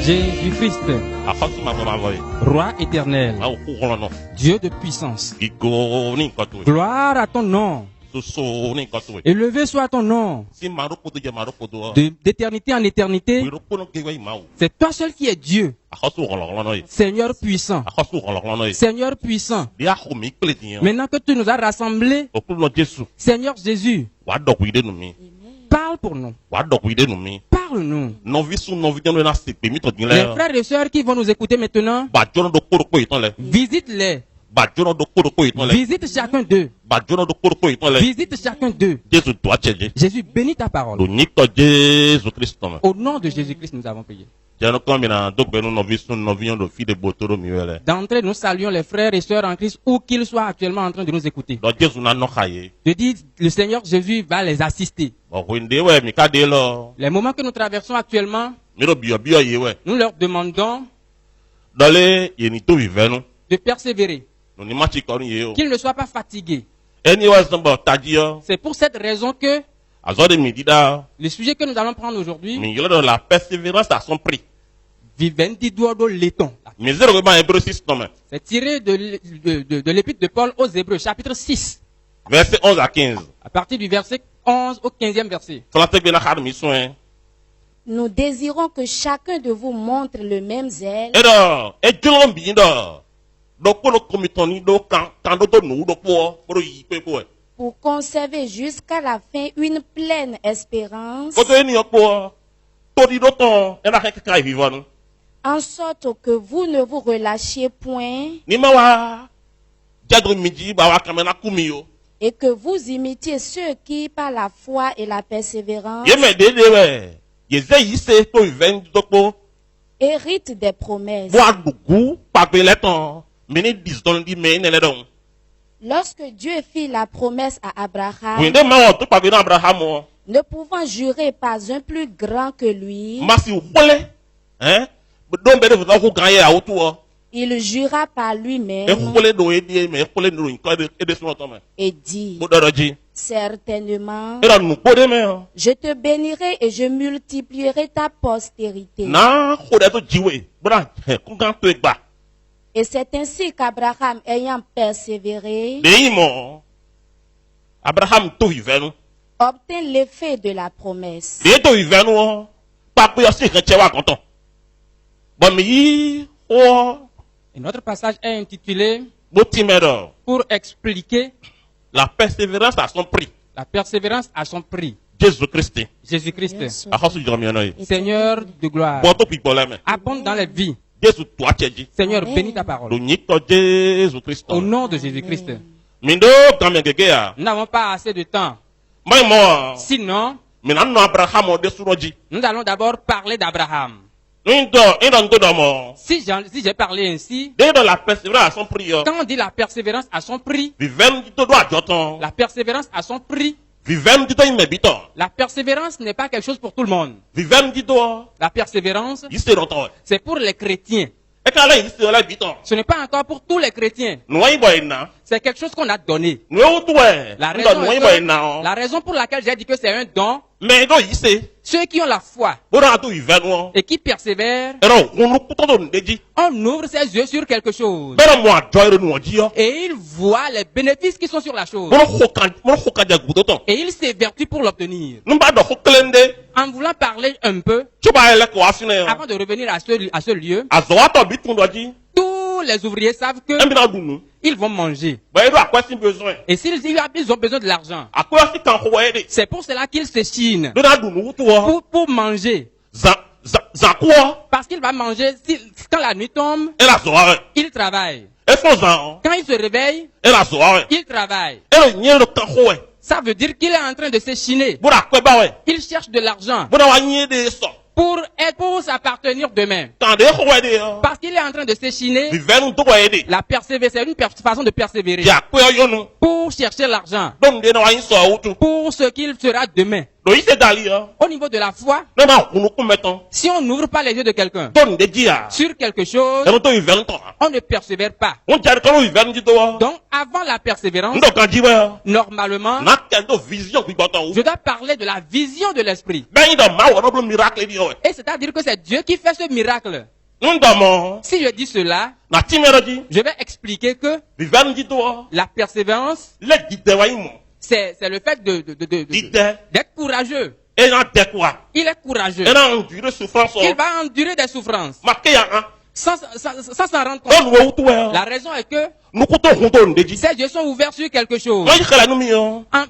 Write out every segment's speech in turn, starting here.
Jésus-Christ, Roi éternel, Dieu de puissance, gloire à ton nom, élevé soit ton nom, d'éternité en éternité, c'est toi seul qui es Dieu, Seigneur puissant, Seigneur puissant. Maintenant que tu nous as rassemblés, Seigneur Jésus, parle pour nous. Parle-nous. Les frères et sœurs qui vont nous écouter maintenant, visite-les. Visite chacun d'eux. Visite chacun d'eux. Jésus, bénis ta parole. Au nom de Jésus-Christ, nous avons prié. D'entrée, nous saluons les frères et sœurs en Christ, où qu'ils soient actuellement en train de nous écouter. Je dis, le Seigneur Jésus va les assister. Les moments que nous traversons actuellement, nous leur demandons de persévérer, qu'ils ne soient pas fatigués. C'est pour cette raison que le sujet que nous allons prendre aujourd'hui, la persévérance à son prix. C'est tiré de l'épître de Paul aux Hébreux, chapitre 6. Verset 11 à 15. À partir du verset 11 au 15e verset. Nous désirons que chacun de vous montre le même zèle pour conserver jusqu'à la fin une pleine espérance, en sorte que vous ne vous relâchiez point et que vous imitiez ceux qui, par la foi et la persévérance, héritent des promesses. Lorsque Dieu fit la promesse à Abraham, ne pouvant jurer pas un plus grand que lui, il jura par lui-même et dit: certainement, je te bénirai et je multiplierai ta postérité. Et c'est ainsi qu'Abraham, ayant persévéré, obtint l'effet de la promesse. Et notre passage est intitulé pour expliquer la persévérance à son prix. La persévérance à son prix. Jésus-Christ. Jésus-Christ. Seigneur de gloire. Abonde dans les vies. Seigneur, bénis ta parole. Au nom de Jésus-Christ. Nous n'avons pas assez de temps. Sinon, nous allons d'abord parler d'Abraham. Si j'ai parlé ainsi, quand on dit la persévérance à son prix, la persévérance à son prix, la persévérance n'est pas quelque chose pour tout le monde. La persévérance, c'est pour les chrétiens. Ce n'est pas encore pour tous les chrétiens. C'est quelque chose qu'on a donné. La raison pour laquelle j'ai dit que c'est un don, ceux qui ont la foi et qui persévèrent, on ouvre ses yeux sur quelque chose et ils voient les bénéfices qui sont sur la chose et ils s'évertuent pour l'obtenir. En voulant parler un peu, avant de revenir à ce lieu, tous les ouvriers savent que ils vont manger. Et s'ils ont besoin de l'argent, c'est pour cela qu'ils se chinent pour manger. Parce qu'il va manger, quand la nuit tombe, il travaille. Quand il se réveille, il travaille. Ça veut dire qu'il est en train de se chiner. Il cherche de l'argent. pour s'appartenir demain. Parce qu'il est en train de s'échiner. C'est une façon de persévérer. Pour chercher l'argent. Pour ce qu'il sera demain. Au niveau de la foi, si on n'ouvre pas les yeux de quelqu'un sur quelque chose, on ne persévère pas. Donc, avant la persévérance, normalement, je dois parler de la vision de l'esprit. Et c'est-à-dire que c'est Dieu qui fait ce miracle. Si je dis cela, je vais expliquer que la persévérance, c'est le fait d'être courageux. Il est courageux. Il va endurer des souffrances. Sans s'en rendre compte. La raison est que ces yeux sont ouverts sur quelque chose.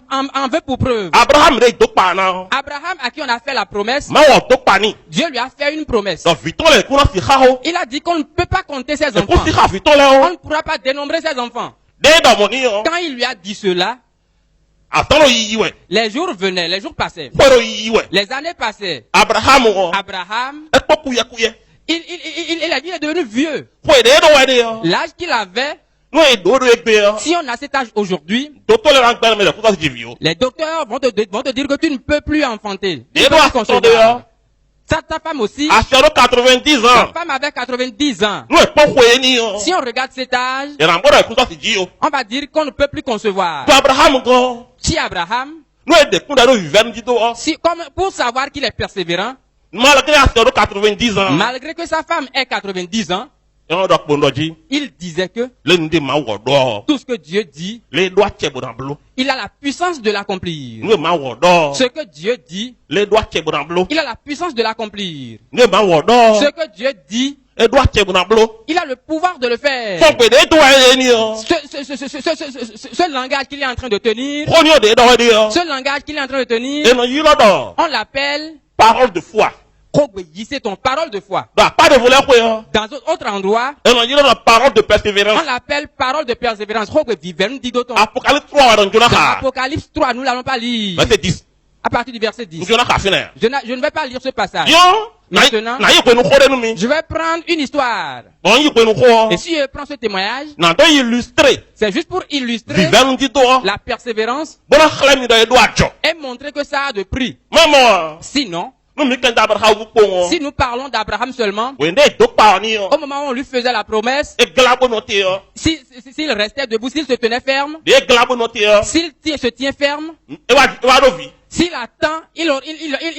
En veut pour preuve. Abraham, à qui on a fait la promesse, Dieu lui a fait une promesse. Il a dit qu'on ne peut pas compter ses enfants. On ne pourra pas dénombrer ses enfants. Quand il lui a dit cela, les jours venaient, les jours passaient. Les années passaient. Abraham, il est devenu vieux. L'âge qu'il avait, si on a cet âge aujourd'hui, les docteurs vont te dire que tu ne peux plus enfanter. Ta femme aussi. Ta femme avait 90 ans. Si on regarde cet âge, on va dire qu'on ne peut plus concevoir. Si Abraham, pour savoir qu'il est persévérant, malgré que sa femme ait 90 ans, il disait que tout ce que Dieu dit, il a la puissance de l'accomplir. Ce que Dieu dit, il a la puissance de l'accomplir. Ce que Dieu dit, il a le pouvoir de le faire. Ce langage qu'il est en train de tenir, on l'appelle parole de foi. C'est ton parole de foi. Dans autre endroit, parole de persévérance. On l'appelle parole de persévérance. Apocalypse 3, nous ne l'allons pas lire. Verset 10. À partir du verset 10. Je ne vais pas lire ce passage. Maintenant, je vais prendre une histoire. Et si je prends ce témoignage, c'est juste pour illustrer la persévérance et montrer que ça a de prix. Sinon, si nous parlons d'Abraham seulement, au moment où on lui faisait la promesse, s'il restait debout, s'il se tenait ferme, s'il se tient ferme, s'il attend, il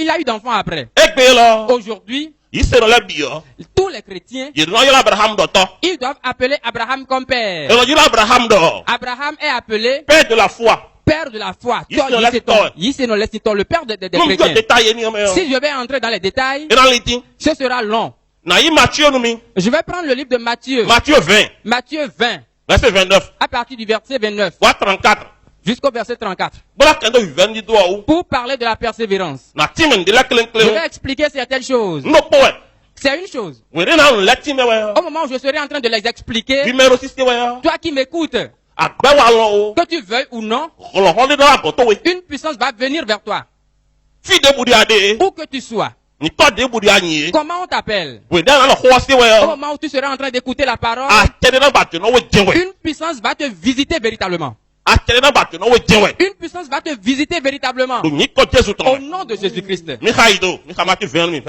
a eu d'enfants après. Aujourd'hui, tous les chrétiens, ils doivent appeler Abraham comme père. Abraham est appelé père de la foi. Père de la foi. Le père des chrétiens. Si je vais entrer dans les détails, ce sera long. Je vais prendre le livre de Matthieu. Matthieu 20. Verset 29. À partir du verset 29. 34. Jusqu'au verset 34. Pour parler de la persévérance. Je vais expliquer certaines choses. C'est une chose. Au moment où je serai en train de les expliquer, toi qui m'écoutes, que tu veuilles ou non, une puissance va venir vers toi. Où que tu sois. Comment on t'appelle? Au moment où tu seras en train d'écouter la parole, une puissance va te visiter véritablement. Une puissance va te visiter véritablement. Au nom de Jésus-Christ.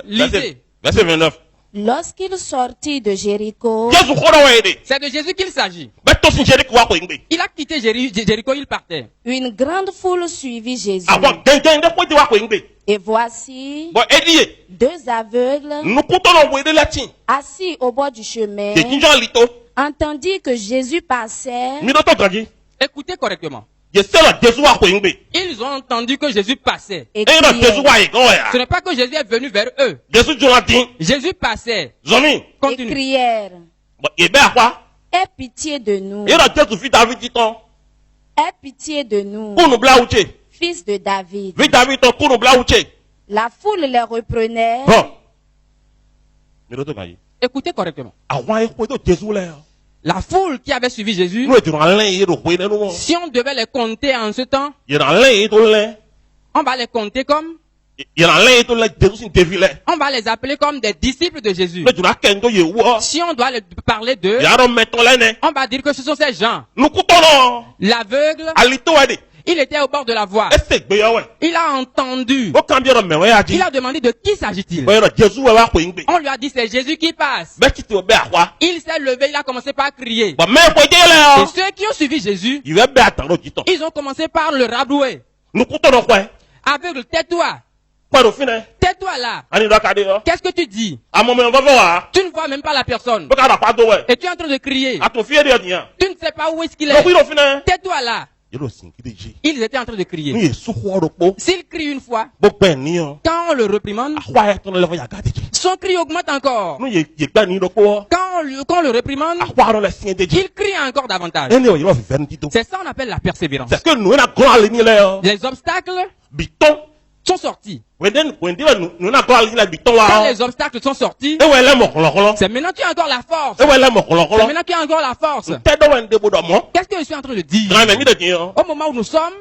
Lisez. Verset 29. Lorsqu'il sortit de Jéricho, c'est de Jésus qu'il s'agit. Il a quitté Jéricho, il partait. Une grande foule suivit Jésus. Et voici deux aveugles assis au bord du chemin entendirent que Jésus passait. Écoutez correctement. Ils ont entendu que Jésus passait. Et ce n'est pas que Jésus est venu vers eux. Jésus passait. Continue. Et crièrent. Aie pitié de nous. Aie pitié de nous. Fils de David. La foule les reprenait. Écoutez correctement. La foule qui avait suivi Jésus, si on devait les compter en ce temps, on va les compter comme On va les appeler comme des disciples de Jésus. Si on doit parler d'eux, on va dire que ce sont ces gens. L'aveugle, il était au bord de la voie. Il a entendu. Il a demandé de qui s'agit-il. On lui a dit c'est Jésus qui passe. Il s'est levé, il a commencé par crier. Et ceux qui ont suivi Jésus, ils ont commencé par le rabrouer. Aveugle, tais-toi. Tais-toi là. Qu'est-ce que tu dis? Tu ne vois même pas la personne. Et tu es en train de crier. Tu ne sais pas où est-ce qu'il est. Tais-toi là. Ils étaient en train de crier. S'il crie une fois, quand on le réprimande, son cri augmente encore. Quand on le réprimande, il crie encore davantage. C'est ça qu'on appelle la persévérance. Les obstacles sont sortis. Quand les obstacles sont sortis, c'est maintenant qu'il y a encore la force. C'est maintenant qu'il y a encore la force. Qu'est-ce que je suis en train de dire? Au moment où nous sommes,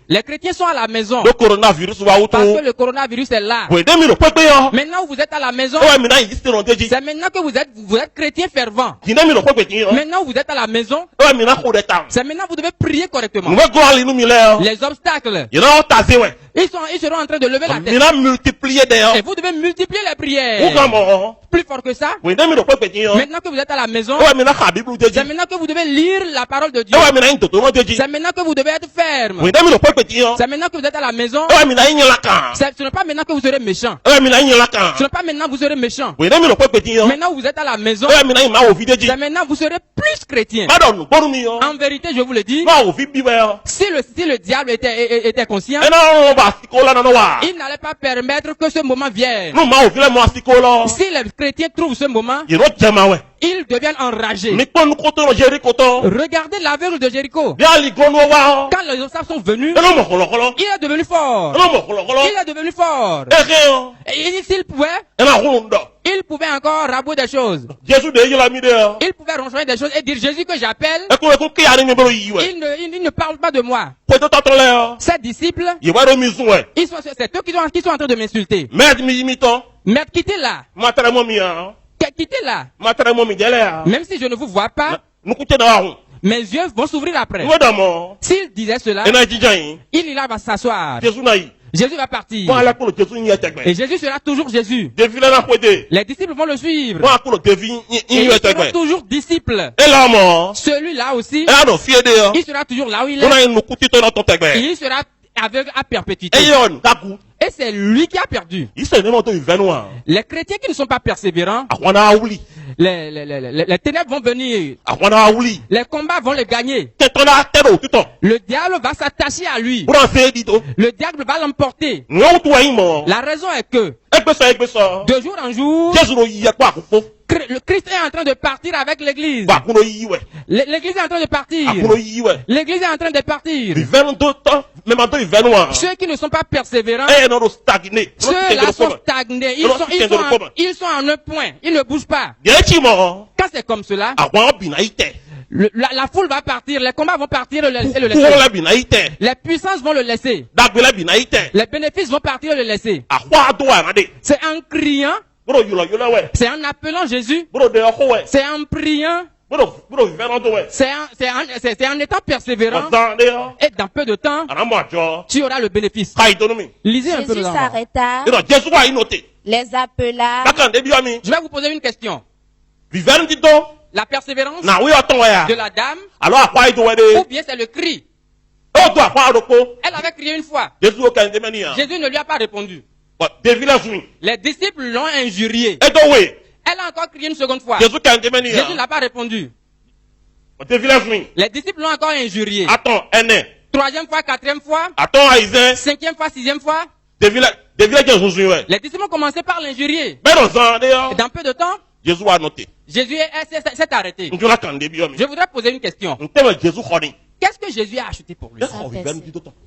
les chrétiens sont à la maison. Parce que le coronavirus est là. Maintenant vous êtes à la maison, c'est maintenant que vous êtes chrétien fervent. Maintenant vous êtes à la maison, c'est maintenant que vous devez prier correctement. Les obstacles, ils seront en train de lever la tête. Et vous devez multiplier les prières. Plus fort que ça. Maintenant que vous êtes à la maison, c'est maintenant que vous devez lire la parole de Dieu. C'est maintenant que vous devez être ferme. C'est maintenant que vous êtes à la maison. Ce n'est pas maintenant que vous serez méchant. Ce n'est pas maintenant que vous serez méchant. Maintenant vous êtes à la maison. C'est maintenant que vous serez plus chrétien. En vérité, je vous le dis, si le diable était conscient, il n'allait pas permettre que ce moment vienne. Si les chrétiens trouvent ce moment, ils deviennent enragés. Regardez l'aveugle de Jéricho. Quand les obstacles sont venus, il est devenu fort. Il est devenu fort. Et s'il pouvait, il pouvait encore rabouer des choses. Il pouvait ronchonner des choses et dire Jésus que j'appelle. Il ne parle pas de moi. Ses disciples, c'est eux qui sont en train de m'insulter. Maître, quittez-la. Quittez-la. Même si je ne vous vois pas, mes yeux vont s'ouvrir après. S'il disait cela, il ira va s'asseoir. Jésus va partir. Et Jésus sera toujours Jésus. Les disciples vont le suivre. Et ils seront toujours disciples. Celui-là aussi, il sera toujours là où il est. Et il sera aveugle à perpétuité. Et c'est lui qui a perdu. Les chrétiens qui ne sont pas persévérants, les ténèbres vont venir. Les combats vont les gagner. Le diable va s'attacher à lui. Le diable va l'emporter. La raison est que, de jour en jour, le Christ est en train de partir avec l'église. L'église est en train de partir. L'église est en train de partir. Ceux qui ne sont pas persévérants, ceux-là sont stagnés. Ils sont en un point. Ils ne bougent pas. Quand c'est comme cela, la foule va partir, les combats vont partir et le laisser. Les puissances vont le laisser. Les bénéfices vont partir et le laisser. C'est en criant, c'est en appelant Jésus, c'est en priant, c'est en étant persévérant, et dans peu de temps, tu auras le bénéfice. Lisez un peu Jésus s'arrêta, les appela. Je vais vous poser une question. La persévérance de la dame, ou bien c'est le cri. Elle avait crié une fois. Jésus ne lui a pas répondu. Les disciples l'ont injurié. Elle a encore crié une seconde fois. Jésus n'a pas répondu. Les disciples l'ont encore injurié. Troisième fois, quatrième fois, cinquième fois, sixième fois. Les disciples ont commencé par l'injurier. Et dans peu de temps, Jésus s'est arrêté. Je voudrais poser une question. Qu'est-ce que Jésus a acheté pour lui?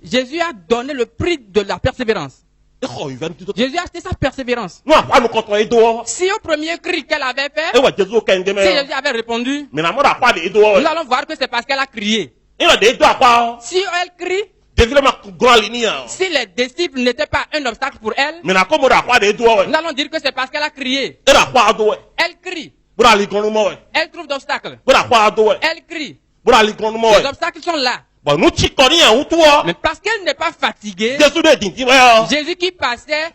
Jésus a donné le prix de la persévérance. Jésus a acheté sa persévérance. Si au premier cri qu'elle avait fait, si Jésus avait répondu, nous allons voir que c'est parce qu'elle a crié. Si elle crie, Si les disciples n'étaient pas un obstacle pour elle, nous allons dire que c'est parce qu'elle a crié. Elle crie. Elle trouve d'obstacles. Elle crie. Les obstacles sont là. Mais parce qu'elle n'est pas fatiguée, Jésus qui passait,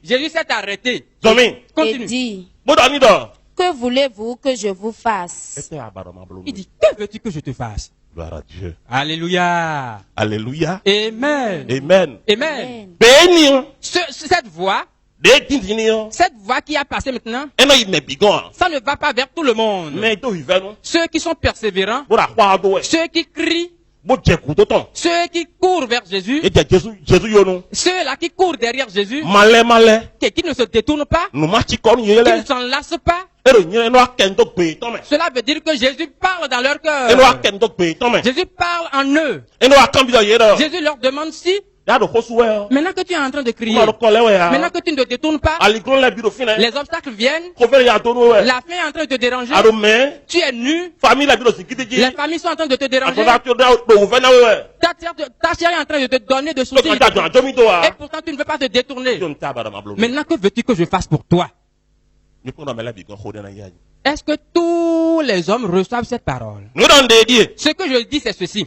Jésus s'est arrêté. Continue. Et dit, que voulez-vous que je vous fasse? Il dit, que veux-tu que je te fasse? Gloire à Dieu. Alléluia. Alléluia. Amen. Amen. Amen. Cette voix qui a passé maintenant, ça ne va pas vers tout le monde. Ceux qui sont persévérants, ceux qui crient, ceux qui courent vers Jésus, ceux-là qui courent derrière Jésus, qui ne se détournent pas, qui ne s'en lassent pas. Cela veut dire que Jésus parle dans leur cœur. Jésus parle en eux. Jésus leur demande si, maintenant que tu es en train de crier, maintenant que tu ne te détournes pas, les obstacles viennent, la faim est en train de te déranger, tu es nu, les familles sont en train de te déranger, ta chair est en train de te donner de soucis, et pourtant tu ne veux pas te détourner. Maintenant que veux-tu que je fasse pour toi? Est-ce que tous les hommes reçoivent cette parole? Ce que je dis, c'est ceci.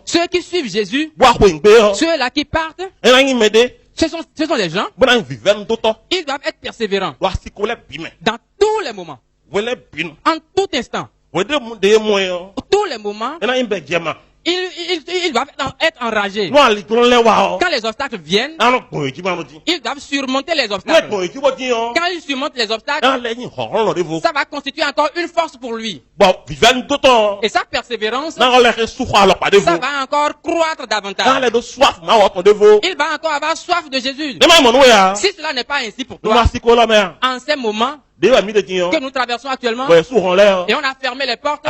Ceux qui suivent Jésus, ceux-là qui partent, ce sont des gens, ils doivent être persévérants dans tous les moments, en tout instant, tous les moments. Ils doivent être enragés. Quand les obstacles viennent, ils doivent surmonter les obstacles. Quand ils surmontent les obstacles, ça va constituer encore une force pour lui. Et sa persévérance, ça va encore croître davantage. Il va encore avoir soif de Jésus. Si cela n'est pas ainsi pour toi, en ces moments que nous traversons actuellement, et on a fermé les portes,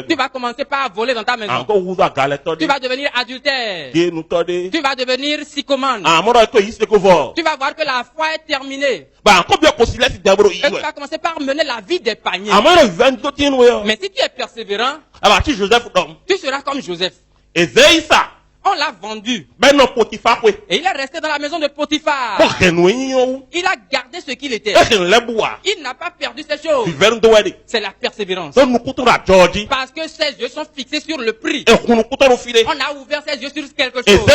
tu vas commencer par voler dans ta maison. Tu vas devenir adultère. Tu vas devenir sycomane. Tu vas voir que la foi est terminée. Et tu vas commencer par mener la vie des paniers. Mais si tu es persévérant, tu seras comme Joseph. On l'a vendu. Et il est resté dans la maison de Potiphar. Il a gardé ce qu'il était. Il n'a pas perdu ses choses. C'est la persévérance. Parce que ses yeux sont fixés sur le prix. On a ouvert ses yeux sur quelque chose.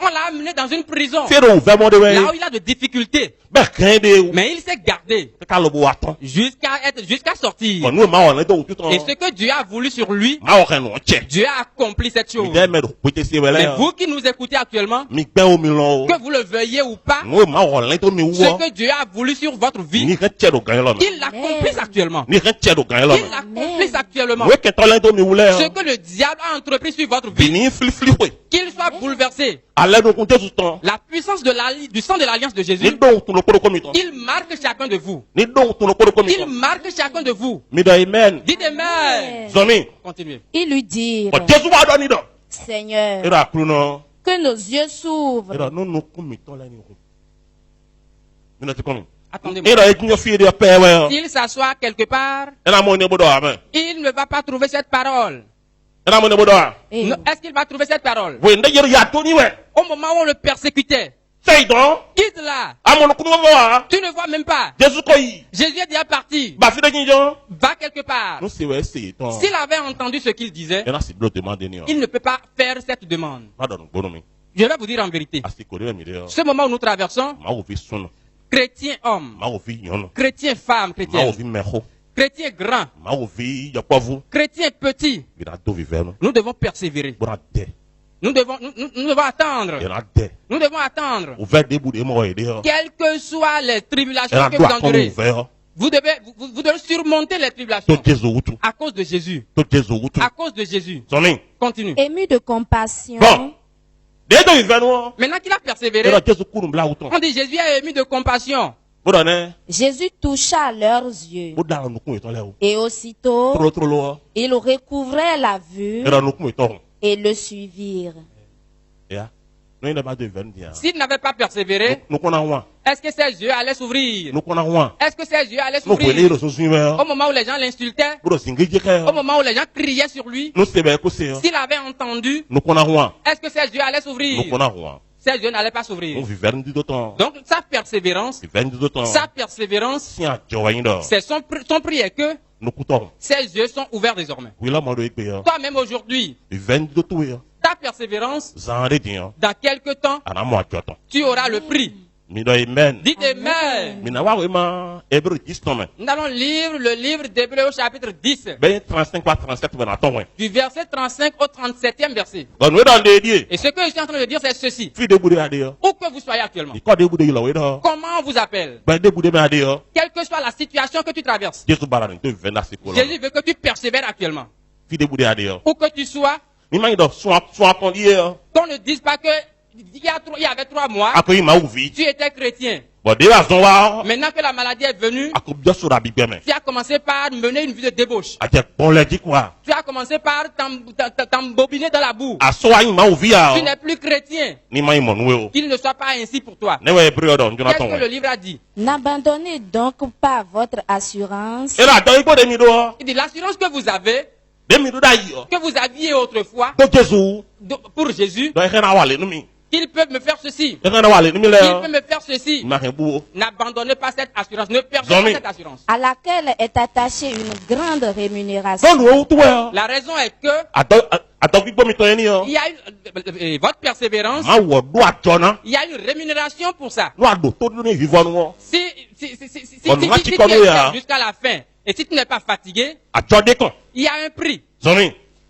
On l'a amené dans une prison. Là où il a de difficultés. Mais il s'est gardé jusqu'à sortir. Et ce que Dieu a voulu sur lui, Dieu a accompli cette chose. Mais vous qui nous écoutez actuellement, que vous le veuillez ou pas, ce que Dieu a voulu sur votre vie, qu'il l'accomplisse actuellement. Qu'il l'accomplisse actuellement. Ce que le diable a entrepris sur votre vie, qu'il soit bouleversé. La puissance du sang de l'alliance de Jésus, il marque chacun de vous. Il marque chacun de vous. Dites Amen. Continuez. Il lui dit, Seigneur, que nos yeux s'ouvrent. Attendez-moi. S'il s'assoit quelque part, il ne va pas trouver cette parole. Est-ce qu'il va trouver cette parole? Au moment où on le persécutait, quitte là. Tu ne vois même pas. Jésus est déjà parti. Va quelque part. S'il avait entendu ce qu'il disait, il ne peut pas faire cette demande. Je vais vous dire en vérité. Ce moment où nous traversons, chrétiens hommes, chrétiens femmes, chrétiens grands, chrétiens petits, nous devons persévérer. Nous devons attendre. Nous devons attendre. Quelles que soient les tribulations que vous endurez, vous devez surmonter les tribulations à cause de Jésus. À cause de Jésus. Continue. Ému de compassion. Maintenant qu'il a persévéré, on dit Jésus est ému de compassion. Jésus toucha leurs yeux. Et aussitôt, ils recouvraient la vue et le suivirent. S'il n'avait pas persévéré, Est-ce que ses yeux allaient s'ouvrir? Est-ce que ses yeux allaient s'ouvrir? Au moment où les gens l'insultaient, au moment où les gens criaient sur lui, s'il avait entendu, est-ce que ses yeux allaient s'ouvrir? Ses yeux n'allaient pas s'ouvrir. Donc sa persévérance, c'est son prix est que ses yeux sont ouverts désormais. Toi-même aujourd'hui, ta persévérance, dans quelque temps, tu auras le prix. Dites Amen. Nous allons lire le livre d'Hébreux au chapitre 10. Du verset 35 au 37e verset. Et ce que je suis en train de dire, c'est ceci. Où que vous soyez actuellement. Comment on vous appelle. Quelle que soit la situation que tu traverses. Jésus veut que tu persévères actuellement. Où que tu sois. Qu'on ne dise pas que il y avait 3 mois, tu étais chrétien. Maintenant que la maladie est venue, tu as commencé par mener une vie de débauche. Tu as commencé par t'embobiner dans la boue. Tu n'es plus chrétien. Qu'il ne soit pas ainsi pour toi. Qu'est-ce que le livre a dit? N'abandonnez donc pas votre assurance. Il dit l'assurance que vous avez, que vous aviez autrefois, pour Jésus, qu'il peut me faire ceci. Il peut me faire ceci. N'abandonnez pas cette assurance. Ne perdez pas cette assurance. À laquelle est attachée une grande rémunération. La raison est que il y a votre persévérance. Il y a une rémunération pour ça. Si tu es jusqu'à la fin et si tu n'es pas fatigué, il y a un prix.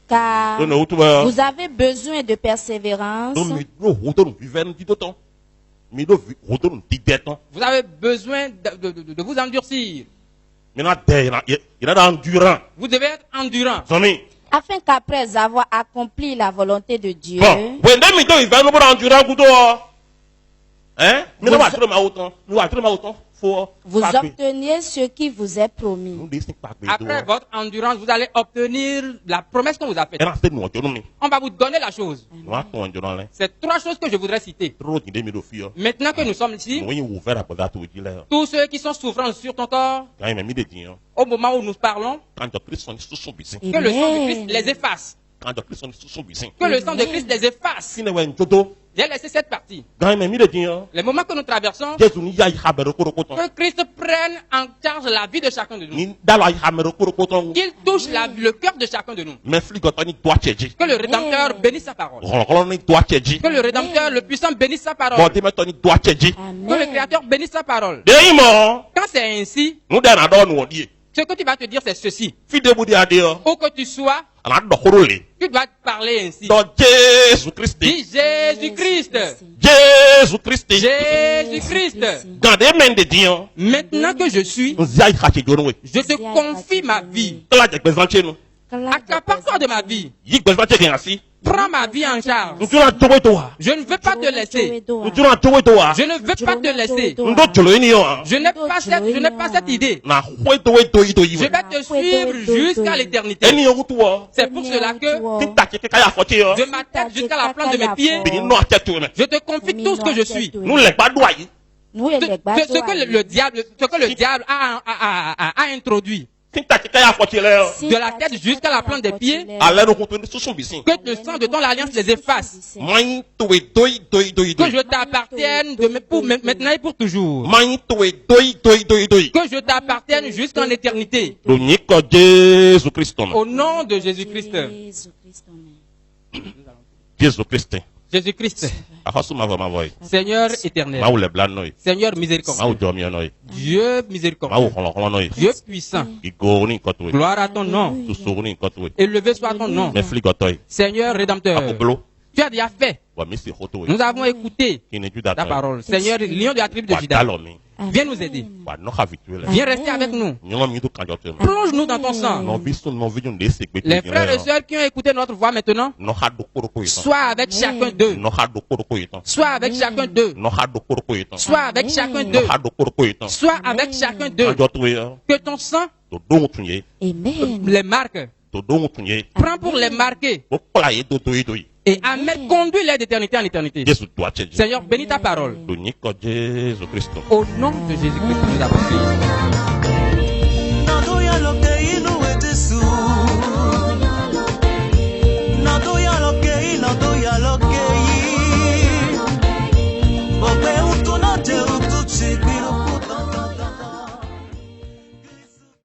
Car vous avez besoin de persévérance. Vous avez besoin de vous endurcir. Vous devez être endurant. Afin qu'après avoir accompli la volonté de Dieu, vous obteniez ce qui vous est promis. Après votre endurance, vous allez obtenir la promesse qu'on vous a faite. On va vous donner la chose. C'est 3 choses que je voudrais citer. Maintenant que nous sommes ici, tous ceux qui sont souffrants sur ton corps, au moment où nous parlons, que le sang de Christ les efface. Que le sang de Christ les efface. J'ai laissé cette partie. Les moments que nous traversons, que Christ prenne en charge la vie de chacun de nous. Qu'il touche le cœur de chacun de nous. Que le Rédempteur bénisse sa parole. Que le Rédempteur, le puissant, bénisse sa parole. Que le Créateur bénisse sa parole. Quand c'est ainsi, ce que tu vas te dire, c'est ceci. Où que tu sois, tu dois parler ainsi. Dis Jésus-Christ. Jésus-Christ. Maintenant que je suis, je te confie ma vie. Accapare-toi de ma vie. Prends ma vie en charge. Je ne veux pas te laisser. Je ne veux pas te laisser. Je n'ai pas cette idée. Je vais te suivre jusqu'à l'éternité. C'est pour cela que de ma tête jusqu'à la plante de mes pieds, je te confie tout ce que je suis. Ce que le diable a introduit. De la tête jusqu'à la plante des pieds, que le sang de ton alliance les efface. Que je t'appartienne maintenant et pour toujours. Que je t'appartienne jusqu'en éternité. Au nom de Jésus-Christ. Jésus-Christ. Seigneur éternel. Seigneur miséricordieux. Dieu miséricordieux. Dieu puissant. Gloire à ton nom. Élevé soit ton nom. Seigneur rédempteur. Tu as déjà fait. Nous avons écouté ta parole. Seigneur, lion de la tribu de Juda. Viens nous aider. Viens rester avec nous. Plonge-nous dans ton sang. Les frères et sœurs qui ont écouté notre voix maintenant, sois avec chacun d'eux. Sois avec chacun d'eux. Sois avec chacun d'eux. Sois avec chacun d'eux. Que ton sang les marque. Prends pour les marquer. et Ahmed conduit l'air d'éternité en éternité. Seigneur, bénis ta parole. Au nom de Jésus-Christ, nous avons prié.